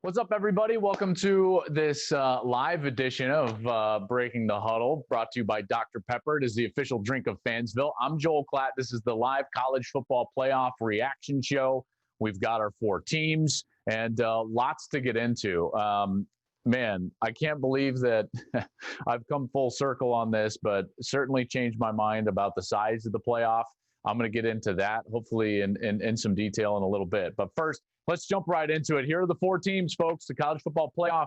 What's up, everybody? Welcome to this live edition of Breaking the Huddle, brought to you by Dr. Pepper. It is the official drink of Fansville. I'm Joel Klatt. This is the live college football playoff reaction show. We've got our four teams and lots to get into. Man, I can't believe that I've come full circle on this, but certainly changed my mind about the size of the playoff. I'm going to get into that, hopefully, in some detail in a little bit. But first, let's jump right into it. Here are the four teams, folks. The college football playoff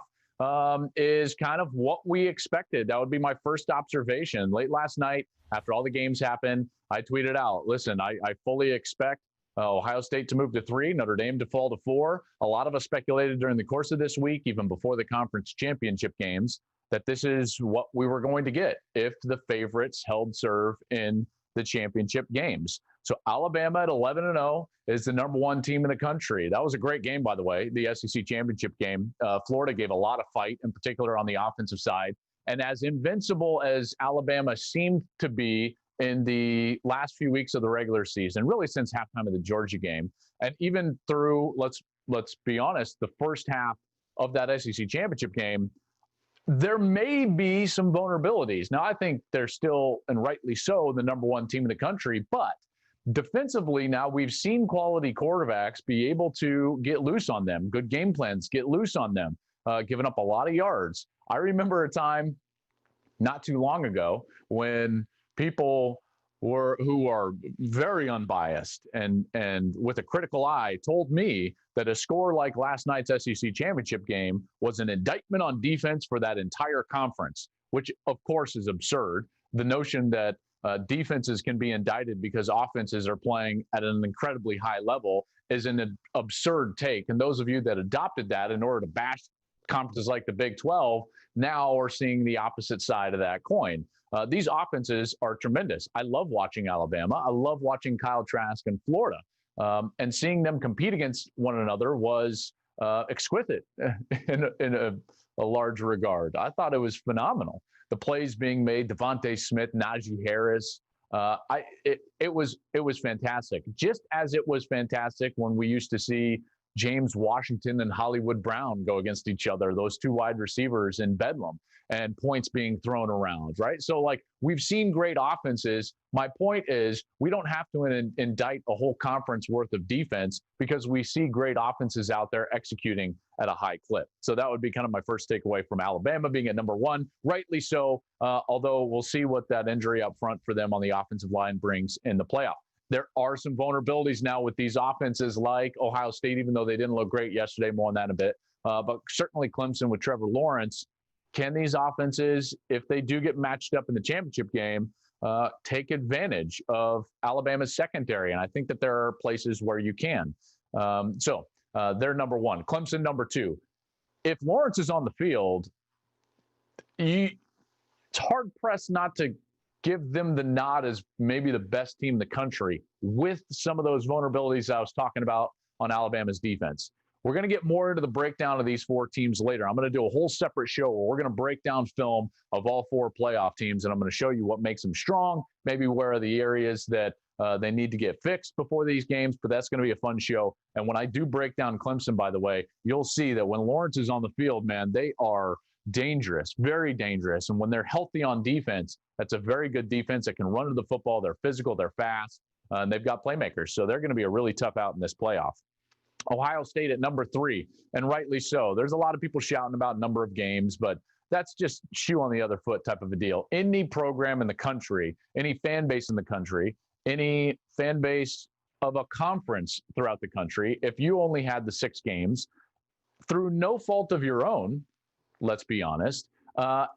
is kind of what we expected. That would be my first observation. Late last night, after all the games happened, I tweeted out, listen, I fully expect Ohio State to move to 3, Notre Dame to fall to 4. A lot of us speculated during the course of this week, even before the conference championship games, that this is what we were going to get if the favorites held serve in the championship games. So Alabama at 11-0 is the number one team in the country. That was a great game, by the way, the SEC championship game. Florida gave a lot of fight, in particular on the offensive side. And as invincible as Alabama seemed to be in the last few weeks of the regular season, really since halftime of the Georgia game, and even through, let's be honest, the first half of that SEC championship game, there may be some vulnerabilities. Now, I think they're still, and rightly so, the number one team in the country, but defensively now we've seen quality quarterbacks be able to get loose on them, good game plans, get loose on them, giving up a lot of yards. I remember a time not too long ago when people who are very unbiased and with a critical eye told me that a score like last night's SEC championship game was an indictment on defense for that entire conference, which of course is absurd. The notion that defenses can be indicted because offenses are playing at an incredibly high level is an absurd take. And those of you that adopted that in order to bash conferences like the Big 12 now are seeing the opposite side of that coin. These offenses are tremendous. I love watching Alabama. I love watching Kyle Trask in Florida. And seeing them compete against one another was exquisite in a large regard. I thought it was phenomenal. The plays being made, Devontae Smith, Najee Harris. It was fantastic. Just as it was fantastic when we used to see James Washington and Hollywood Brown go against each other, those two wide receivers in Bedlam, and points being thrown around, right? So, like, we've seen great offenses. My point is we don't have to indict a whole conference worth of defense because we see great offenses out there executing at a high clip. So that would be kind of my first takeaway from Alabama being at number one, rightly so, although we'll see what that injury up front for them on the offensive line brings in the playoff. There are some vulnerabilities now with these offenses like Ohio State, even though they didn't look great yesterday, more on that in a bit. But certainly Clemson with Trevor Lawrence. Can these offenses, if they do get matched up in the championship game, take advantage of Alabama's secondary? And I think that there are places where you can. So they're number one. Clemson number two. If Lawrence is on the field, it's hard-pressed not to give them the nod as maybe the best team in the country with some of those vulnerabilities I was talking about on Alabama's defense. We're going to get more into the breakdown of these four teams later. I'm going to do a whole separate show where we're going to break down film of all four playoff teams, and I'm going to show you what makes them strong, maybe where are the areas that they need to get fixed before these games, but that's going to be a fun show. And when I do break down Clemson, by the way, you'll see that when Lawrence is on the field, man, they are dangerous, very dangerous. And when they're healthy on defense, that's a very good defense that can run to the football. They're physical, they're fast, and they've got playmakers. So they're going to be a really tough out in this playoff. Ohio State at number 3, and rightly so. There's a lot of people shouting about number of games, but that's just shoe on the other foot type of a deal. Any program in the country, any fan base in the country, any fan base of a conference throughout the country, if you only had the 6 games, through no fault of your own, let's be honest,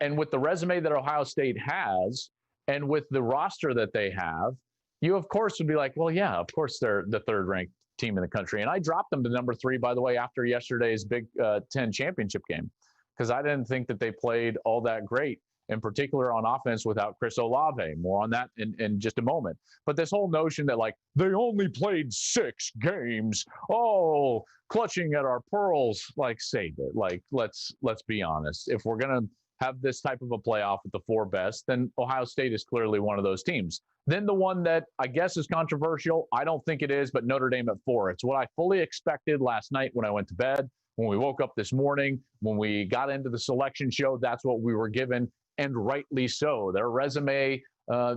and with the resume that Ohio State has, and with the roster that they have, you, of course, would be like, well, yeah, of course they're the third-ranked team in the country. And I dropped them to number 3, by the way, after yesterday's Big Ten championship game, because I didn't think that they played all that great, in particular on offense without Chris Olave. More on that in just a moment. But this whole notion that, like, they only played 6 games, oh, clutching at our pearls, like, save it. Like, let's be honest. If we're going to have this type of a playoff with the 4 best, then Ohio State is clearly one of those teams. Then the one that I guess is controversial, I don't think it is, but Notre Dame at 4. It's what I fully expected last night when I went to bed. When we woke up this morning, when we got into the selection show, that's what we were given, and rightly so. Their resume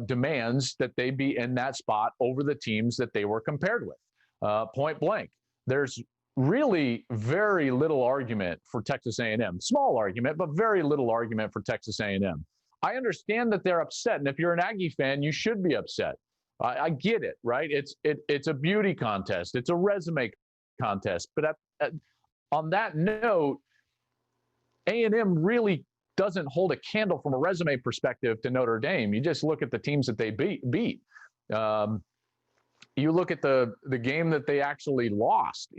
demands that they be in that spot over the teams that they were compared with. Point blank. There's really very little argument for Texas A&M. Small argument, but very little argument for Texas A&M. I understand that they're upset, and if you're an Aggie fan, you should be upset. I get it, right? It's a beauty contest. It's a resume contest. But on that note, A&M really doesn't hold a candle from a resume perspective to Notre Dame. You just look at the teams that they beat. You look at the game that they actually lost.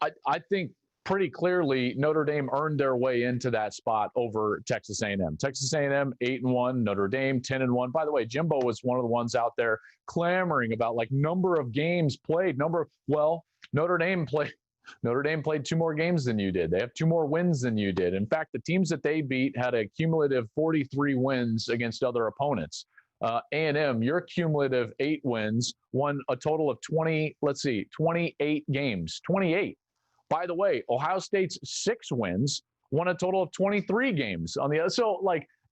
I think pretty clearly Notre Dame earned their way into that spot over Texas A&M. Texas A&M 8-1, Notre Dame 10-1. By the way, Jimbo was one of the ones out there clamoring about number of games played. Notre Dame played 2 more games than you did. They have 2 more wins than you did. In fact, the teams that they beat had a cumulative 43 wins against other opponents. A&M, your cumulative 8 wins, won a total of 28 games. 28. By the way, Ohio State's 6 wins, won a total of 23 games on the other. So,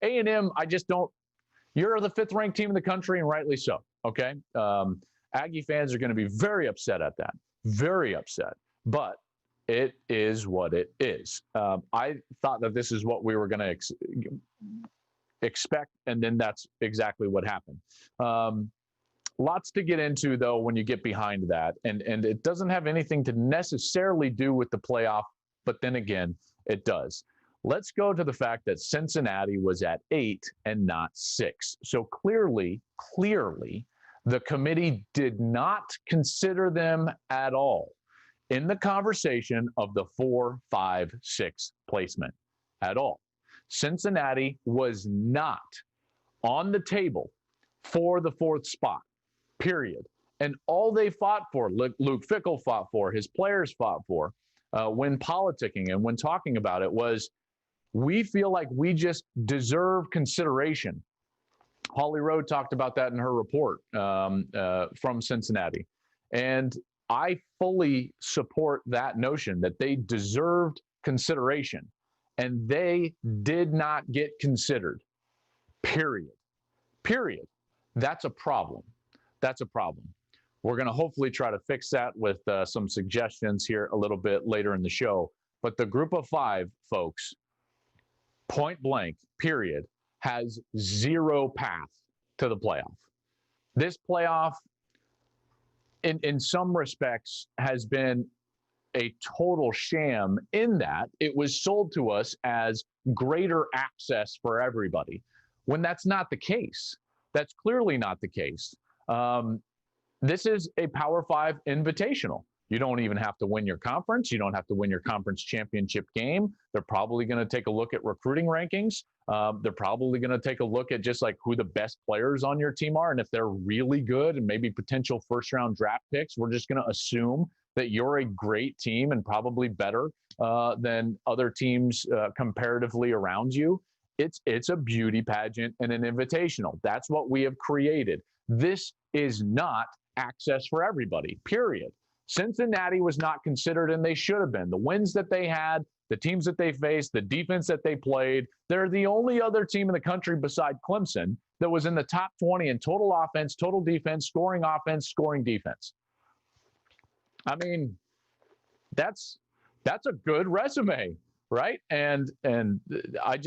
A&M, I just don't. You're the 5th ranked team in the country, and rightly so. Okay, Aggie fans are going to be very upset at that. Very upset. But it is what it is. I thought that this is what we were going to expect, and then that's exactly what happened. Lots to get into, though, when you get behind that, and it doesn't have anything to necessarily do with the playoff, but then again, it does. Let's go to the fact that Cincinnati was at 8 and not 6. So clearly, the committee did not consider them at all in the conversation of the 4, 5, 6 placement at all. Cincinnati was not on the table for the 4th spot, period. And all they fought for, Luke Fickell fought for, his players fought for, when politicking and when talking about it, was we feel like we just deserve consideration. Holly Rowe talked about that in her report from Cincinnati. And I fully support that notion that they deserved consideration, and they did not get considered, period. That's a problem. We're going to hopefully try to fix that with some suggestions here a little bit later in the show. But the group of 5, folks, point blank, period, has 0 path to the playoff. This playoff, in some respects, has been a total sham in that it was sold to us as greater access for everybody, when that's not the case. That's clearly not the case. This is a Power 5 invitational. You don't even have to win your conference. You don't have to win your conference championship game. They're probably going to take a look at recruiting rankings. They're probably going to take a look at just who the best players on your team are. And if they're really good and maybe potential first-round draft picks, we're just going to assume that you're a great team and probably better than other teams comparatively around you. It's a beauty pageant and an invitational. That's what we have created. This is not access for everybody, period. Cincinnati was not considered, and they should have been. The wins that they had, the teams that they faced, the defense that they played, they're the only other team in the country beside Clemson that was in the top 20 in total offense, total defense, scoring defense. I mean, that's a good resume, right? And I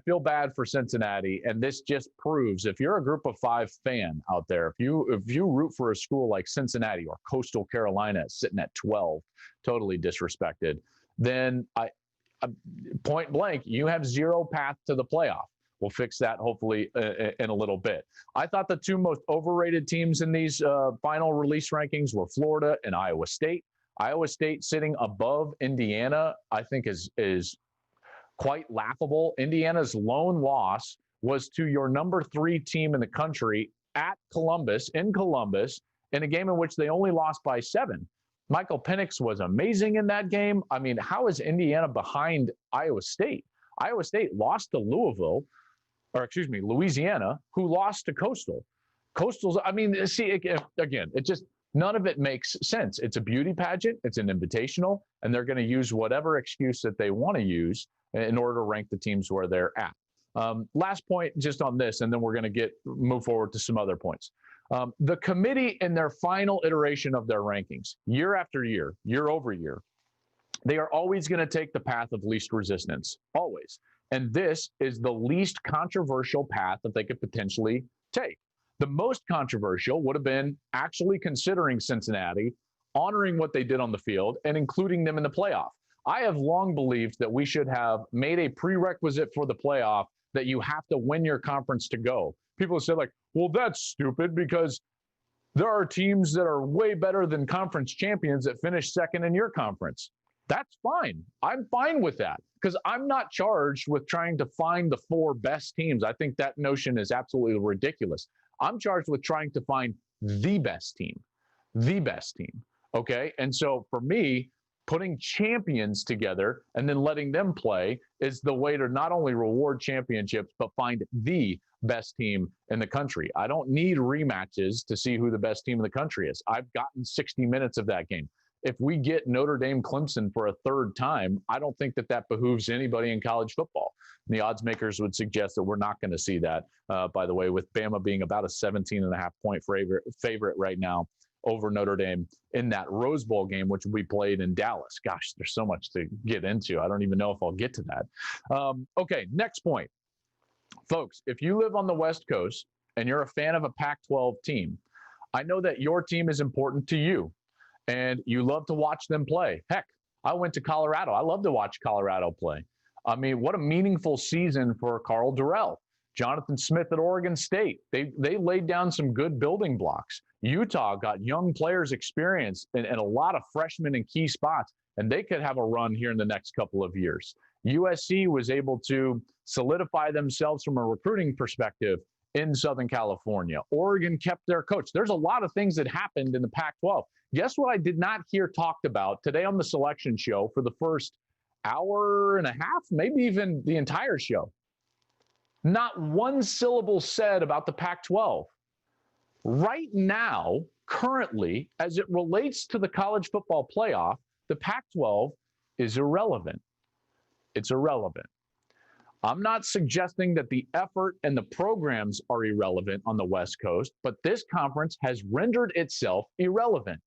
feel bad for Cincinnati, and this just proves, if you're a group of 5 fan out there, if you root for a school like Cincinnati or Coastal Carolina sitting at 12, totally disrespected, then point blank, you have 0 path to the playoff. We'll fix that hopefully in a little bit. I thought the 2 most overrated teams in these final release rankings were Florida and Iowa State. Iowa State sitting above Indiana, I think is quite laughable. Indiana's lone loss was to your number 3 team in the country at Columbus, in a game in which they only lost by 7. Michael Penix was amazing in that game. I mean, how is Indiana behind Iowa State? Iowa State lost to Louisiana, who lost to Coastal. Coastal's, I mean, see, again, it just, None of it makes sense. It's a beauty pageant, it's an invitational, and they're going to use whatever excuse that they want to use in order to rank the teams where they're at. Last point just on this, and then we're going to move forward to some other points. The committee in their final iteration of their rankings, year after year, year over year, they are always going to take the path of least resistance, always. And this is the least controversial path that they could potentially take. The most controversial would have been actually considering Cincinnati, honoring what they did on the field, and including them in the playoff. I have long believed that we should have made a prerequisite for the playoff that you have to win your conference to go. People say, like, well, that's stupid because there are teams that are way better than conference champions that finish second in your conference. That's fine. I'm fine with that because I'm not charged with trying to find the 4 best teams. I think that notion is absolutely ridiculous. I'm charged with trying to find the best team, okay? And so for me, putting champions together and then letting them play is the way to not only reward championships, but find the best team in the country. I don't need rematches to see who the best team in the country is. I've gotten 60 minutes of that game. If we get Notre Dame Clemson for a 3rd time, I don't think that behooves anybody in college football. And the odds makers would suggest that we're not going to see that, by the way, with Bama being about a 17.5-point favorite right now over Notre Dame in that Rose Bowl game, which we played in Dallas. Gosh, there's so much to get into. I don't even know if I'll get to that. Okay, next point. Folks, if you live on the West Coast and you're a fan of a Pac-12 team, I know that your team is important to you. And you love to watch them play. Heck, I went to Colorado. I love to watch Colorado play. I mean, what a meaningful season for Carl Durrell. Jonathan Smith at Oregon State. They laid down some good building blocks. Utah got young players experience and a lot of freshmen in key spots, and they could have a run here in the next couple of years. USC was able to solidify themselves from a recruiting perspective in Southern California. Oregon kept their coach. There's a lot of things that happened in the Pac-12. Guess what I did not hear talked about today on the selection show for the first hour and a half, maybe even the entire show? Not one syllable said about the Pac-12. Right now, currently, as it relates to the college football playoff, the Pac-12 is irrelevant. It's irrelevant. I'm not suggesting that the effort and the programs are irrelevant on the West Coast, but this conference has rendered itself irrelevant.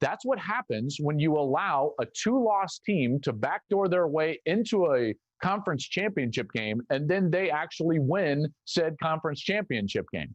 That's what happens when you allow a 2-loss team to backdoor their way into a conference championship game, and then they actually win said conference championship game.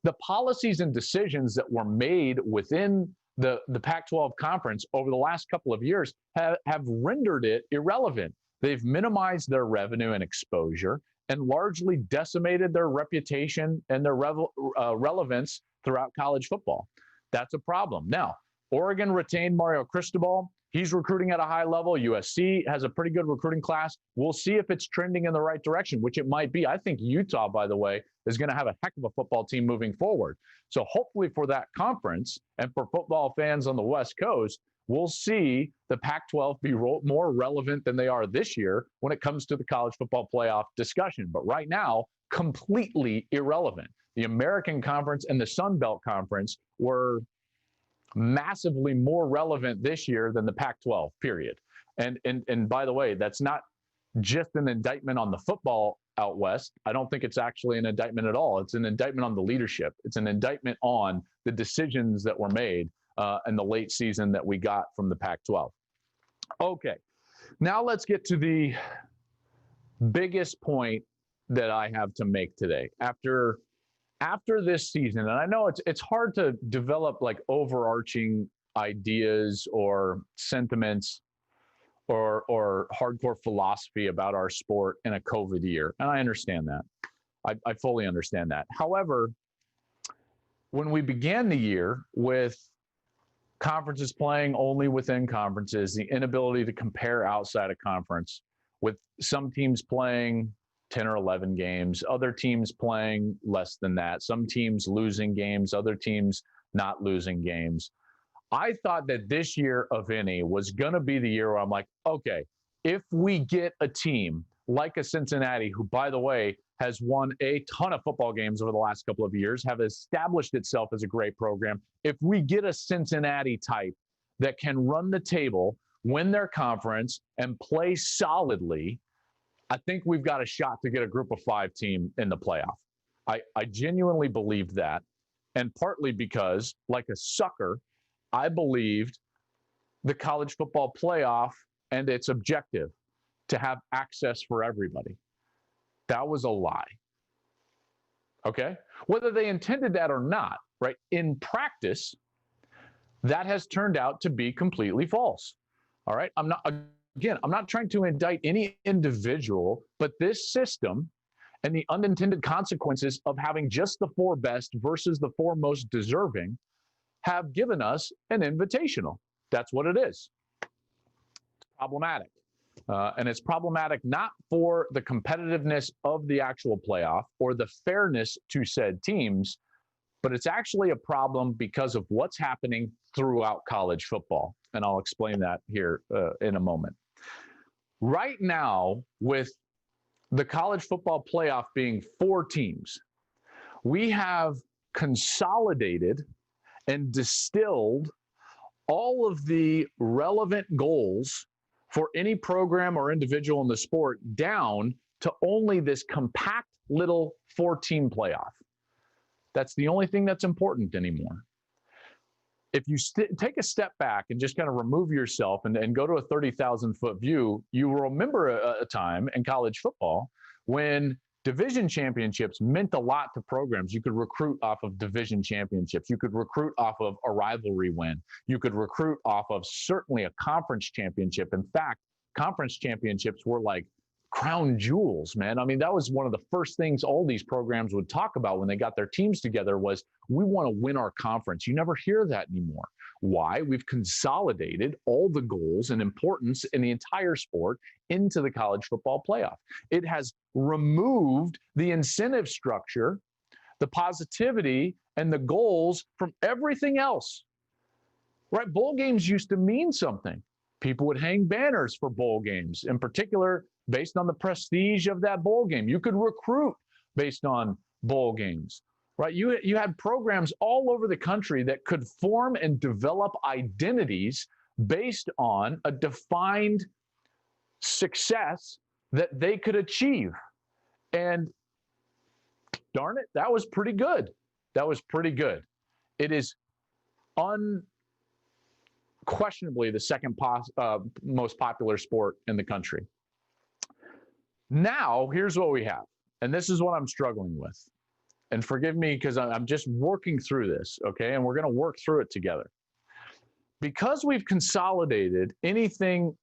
The policies and decisions that were made within the Pac-12 conference over the last couple of years have rendered it irrelevant. They've minimized their revenue and exposure and largely decimated their reputation and their relevance throughout college football. That's a problem. Now, Oregon retained Mario Cristobal. He's recruiting at a high level. USC has a pretty good recruiting class. We'll see if it's trending in the right direction, which it might be. I think Utah, by the way, is going to have a heck of a football team moving forward. So hopefully for that conference and for football fans on the West Coast, we'll see the Pac-12 be more relevant than they are this year when it comes to the college football playoff discussion. But right now, completely irrelevant. The American Conference and the Sun Belt Conference were massively more relevant this year than the Pac-12, period. And by the way, that's not just an indictment on the football out west. I don't think it's actually an indictment at all. It's an indictment on the leadership. It's an indictment on the decisions that were made in the late season that we got from the Pac-12. Okay, now let's get to the biggest point that I have to make today. After this season, and I know it's hard to develop like overarching ideas or sentiments or hardcore philosophy about our sport in a COVID year, and I understand that. I fully understand that. However, when we began the year with conferences playing only within conferences, the inability to compare outside of conference, with some teams playing 10 or 11 games, other teams playing less than that, some teams losing games, other teams not losing games. I thought that this year of any was going to be the year where I'm like, okay, if we get a team like a Cincinnati, who, by the way, has won a ton of football games over the last couple of years, have established itself as a great program. If we get a Cincinnati type that can run the table, win their conference, and play solidly, I think we've got a shot to get a group of 5 team in the playoff. I genuinely believed that. And partly because, like a sucker, I believed the college football playoff and its objective to have access for everybody. That was a lie. Okay? Whether they intended that or not, right? In practice, that has turned out to be completely false. All right? I'm not trying to indict any individual, but this system and the unintended consequences of having just the 4 best versus the 4 most deserving have given us an invitational. That's what it is. It's problematic. And it's problematic not for the competitiveness of the actual playoff or the fairness to said teams, but it's actually a problem because of what's happening throughout college football. And I'll explain that here in a moment. Right now, with the college football playoff being 4 teams, we have consolidated and distilled all of the relevant goals for any program or individual in the sport down to only this compact little 4-team playoff. That's the only thing that's important anymore. If you take a step back and just kind of remove yourself and go to a 30,000-foot view, you will remember a time in college football when division championships meant a lot to programs. You could recruit off of division championships. You could recruit off of a rivalry win. You could recruit off of certainly a conference championship. In fact, conference championships were like crown jewels, man. I mean, that was one of the first things all these programs would talk about when they got their teams together was, we want to win our conference. You never hear that anymore. Why? We've consolidated all the goals and importance in the entire sport into the college football playoff. It has removed the incentive structure, the positivity, and the goals from everything else. Right? Bowl games used to mean something. People would hang banners for bowl games, in particular, based on the prestige of that bowl game. You could recruit based on bowl games, right? You had programs all over the country that could form and develop identities based on a defined success that they could achieve. And darn it, that was pretty good. That was pretty good. It is unquestionably the second most popular sport in the country. Now, here's what we have, and this is what I'm struggling with. And forgive me because I'm just working through this, okay? And we're going to work through it together. Because we've consolidated anything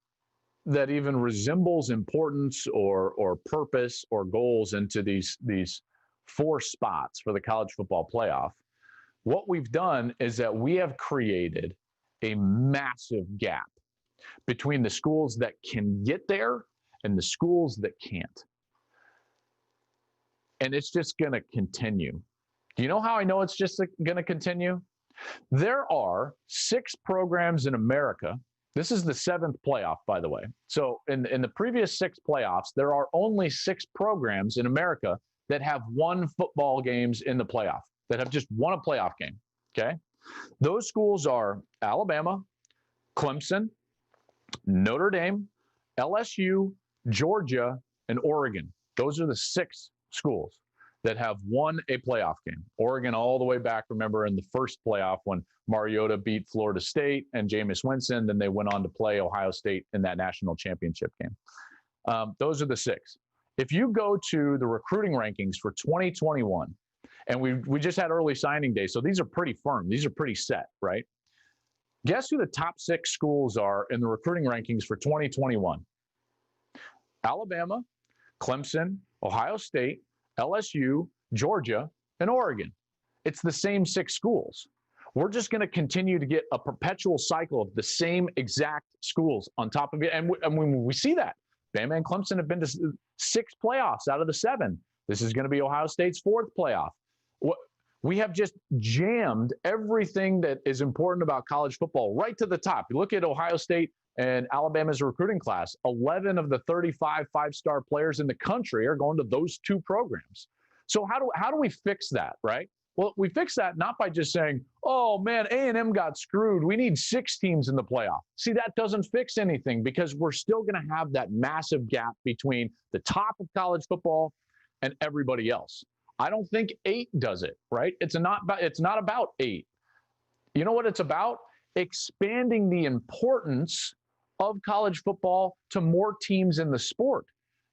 that even resembles importance or purpose or goals into these 4 spots for the college football playoff, what we've done is that we have created a massive gap between the schools that can get there and the schools that can't. And it's just going to continue. Do you know how I know it's just going to continue? There are 6 programs in America. This is the 7th playoff, by the way. So in the previous 6 playoffs, there are only 6 programs in America that have won football games in the playoff, that have just won a playoff game, okay? Those schools are Alabama, Clemson, Notre Dame, LSU, Georgia, and Oregon. Those are the 6 schools that have won a playoff game. Oregon all the way back, remember, in the first playoff when Mariota beat Florida State and Jameis Winston, then they went on to play Ohio State in that national championship game. Those are the 6. If you go to the recruiting rankings for 2021, and we just had early signing day, so these are pretty firm. These are pretty set, right? Guess who the top 6 schools are in the recruiting rankings for 2021? Alabama, Clemson, Ohio State, LSU, Georgia, and Oregon. It's the same 6 schools. We're just going to continue to get a perpetual cycle of the same exact schools on top of it. And when we see that, Bama and Clemson have been to 6 playoffs out of the 7. This is going to be Ohio State's 4th playoff. We have just jammed everything that is important about college football right to the top. You look at Ohio State and Alabama's recruiting class. 11 of the 35 five-star players in the country are going to those two programs. So how do we fix that, right? Well, we fix that not by just saying, oh, man, A&M got screwed. We need 6 teams in the playoff. See, that doesn't fix anything because we're still going to have that massive gap between the top of college football and everybody else. I don't think 8 does it, right? It's not about 8. You know what it's about? Expanding the importance of college football to more teams in the sport.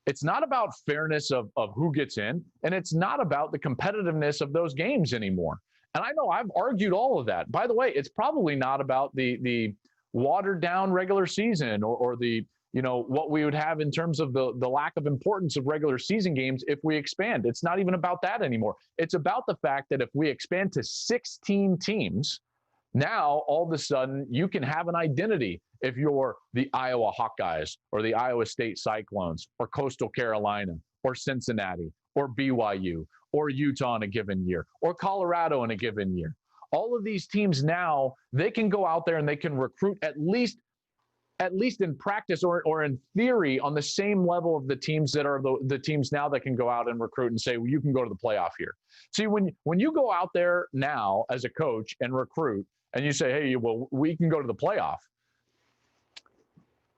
It's not about fairness of who gets in, and it's not about the competitiveness of those games anymore. And I know I've argued all of that. By the way, it's probably not about the watered down regular season or the, what we would have in terms of the lack of importance of regular season games if we expand. It's not even about that anymore. It's about the fact that if we expand to 16 teams, now, all of a sudden, you can have an identity if you're the Iowa Hawkeyes or the Iowa State Cyclones or Coastal Carolina or Cincinnati or BYU or Utah in a given year or Colorado in a given year. All of these teams now, they can go out there and they can recruit at least in practice or in theory on the same level of the teams that are the teams now that can go out and recruit and say, well, you can go to the playoff here. See, when you go out there now as a coach and recruit, and you say, hey, well, we can go to the playoff.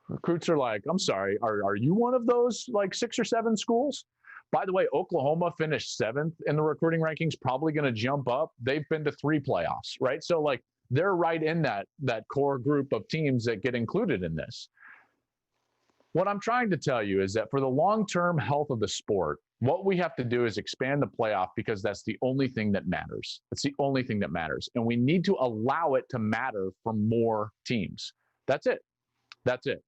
Recruits are like, I'm sorry, are you one of those like 6 or 7 schools? By the way, Oklahoma finished 7th in the recruiting rankings, probably going to jump up. They've been to 3 playoffs, right? So like they're right in that core group of teams that get included in this. What I'm trying to tell you is that for the long-term health of the sport, what we have to do is expand the playoff because that's the only thing that matters. It's the only thing that matters. And we need to allow it to matter for more teams. That's it. That's it.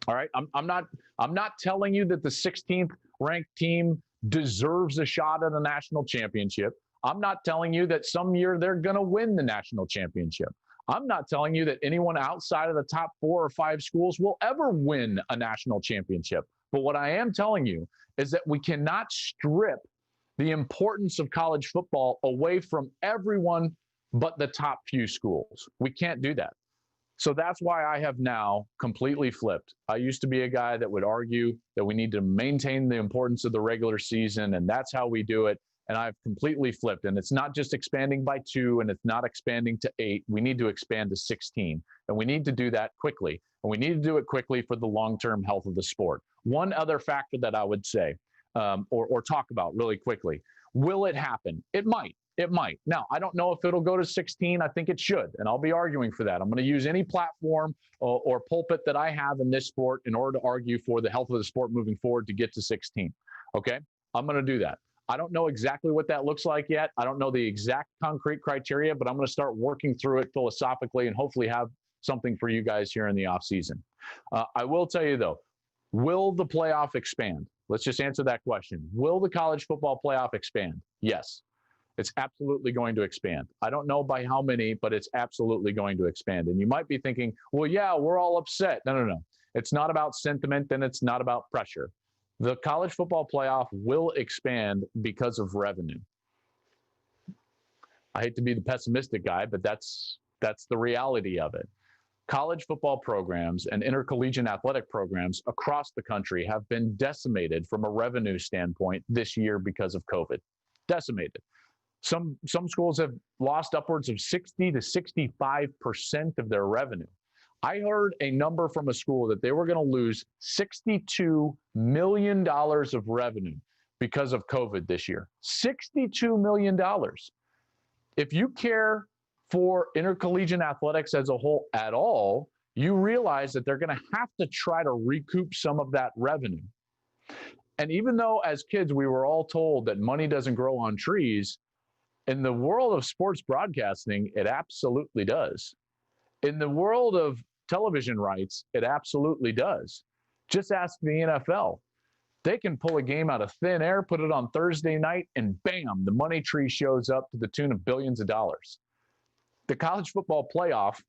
All right. I'm not telling you that the 16th ranked team deserves a shot at a national championship. I'm not telling you that some year they're going to win the national championship. I'm not telling you that anyone outside of the top 4 or 5 schools will ever win a national championship. But what I am telling you is that we cannot strip the importance of college football away from everyone but the top few schools. We can't do that. So that's why I have now completely flipped. I used to be a guy that would argue that we need to maintain the importance of the regular season, and that's how we do it. And I've completely flipped. And it's not just expanding by 2, and it's not expanding to 8. We need to expand to 16. And we need to do that quickly. And we need to do it quickly for the long-term health of the sport. One other factor that I would say, or talk about really quickly, will it happen? It might. It might. Now, I don't know if it'll go to 16. I think it should, and I'll be arguing for that. I'm going to use any platform or pulpit that I have in this sport in order to argue for the health of the sport moving forward to get to 16. Okay? I'm going to do that. I don't know exactly what that looks like yet. I don't know the exact concrete criteria, but I'm going to start working through it philosophically and hopefully have something for you guys here in the offseason. I will tell you, though, will the playoff expand? Let's just answer that question. Will the college football playoff expand? Yes. It's absolutely going to expand. I don't know by how many, but it's absolutely going to expand. And you might be thinking, well, yeah, we're all upset. No. It's not about sentiment and it's not about pressure. The college football playoff will expand because of revenue. I hate to be the pessimistic guy, but that's the reality of it. College football programs and intercollegiate athletic programs across the country have been decimated from a revenue standpoint this year because of COVID. Decimated. Some schools have lost upwards of 60 to 65% of their revenue. I heard a number from a school that they were going to lose $62 million of revenue because of COVID this year. $62 million. If you care for intercollegiate athletics as a whole at all, you realize that they're going to have to try to recoup some of that revenue. And even though as kids we were all told that money doesn't grow on trees, in the world of sports broadcasting, it absolutely does. In the world of television rights, it absolutely does. Just ask the NFL. They can pull a game out of thin air, put it on Thursday night, and bam, the money tree shows up to the tune of billions of dollars. The college football playoff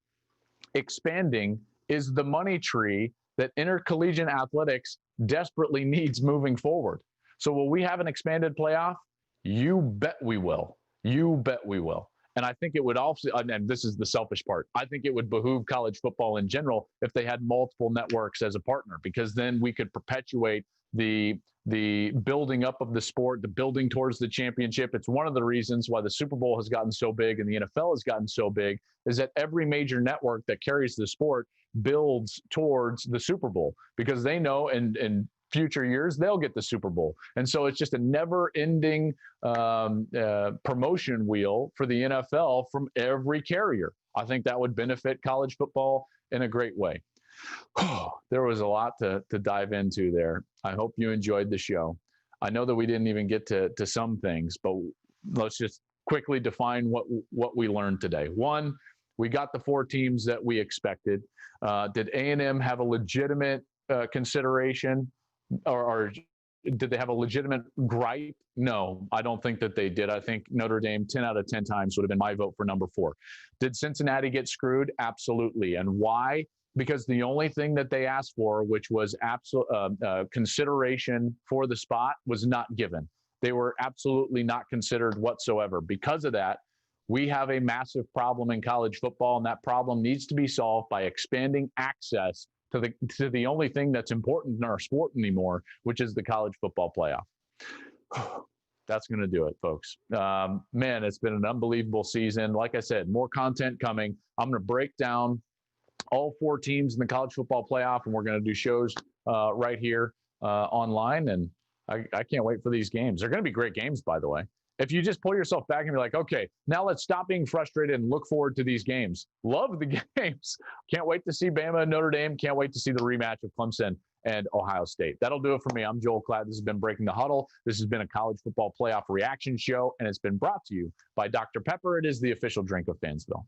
expanding is the money tree that intercollegiate athletics desperately needs moving forward. So will we have an expanded playoff? You bet we will. You bet we will. And I think it would also, and this is the selfish part, I think it would behoove college football in general if they had multiple networks as a partner, because then we could perpetuate the building up of the sport, the building towards the championship. It's one of the reasons why the Super Bowl has gotten so big and the NFL has gotten so big, is that every major network that carries the sport builds towards the Super Bowl, because they know in future years they'll get the Super Bowl. And so it's just a never-ending promotion wheel for the NFL from every carrier. I think that would benefit college football in a great way. There was a lot to dive into there. I hope you enjoyed the show. I know that we didn't even get to some things, but let's just quickly define what we learned today. One, we got the 4 teams that we expected. Did A&M have a legitimate consideration, or did they have a legitimate gripe? No, I don't think that they did. I think Notre Dame 10 out of 10 times would have been my vote for number 4. Did Cincinnati get screwed? Absolutely. And why? Because the only thing that they asked for, which was consideration for the spot, was not given. They were absolutely not considered whatsoever. Because of that, we have a massive problem in college football, and that problem needs to be solved by expanding access to the only thing that's important in our sport anymore, which is the college football playoff. That's going to do it, folks. Man, it's been an unbelievable season. Like I said, more content coming. I'm going to break down all 4 teams in the college football playoff, and we're going to do shows right here online. And I can't wait for these games. They're going to be great games, by the way. If you just pull yourself back and be like, okay, now let's stop being frustrated and look forward to these games. Love the games. Can't wait to see Bama and Notre Dame. Can't wait to see the rematch of Clemson and Ohio State. That'll do it for me. I'm Joel Klatt. This has been Breaking the Huddle. This has been a college football playoff reaction show, and it's been brought to you by Dr. Pepper. It is the official drink of Fansville.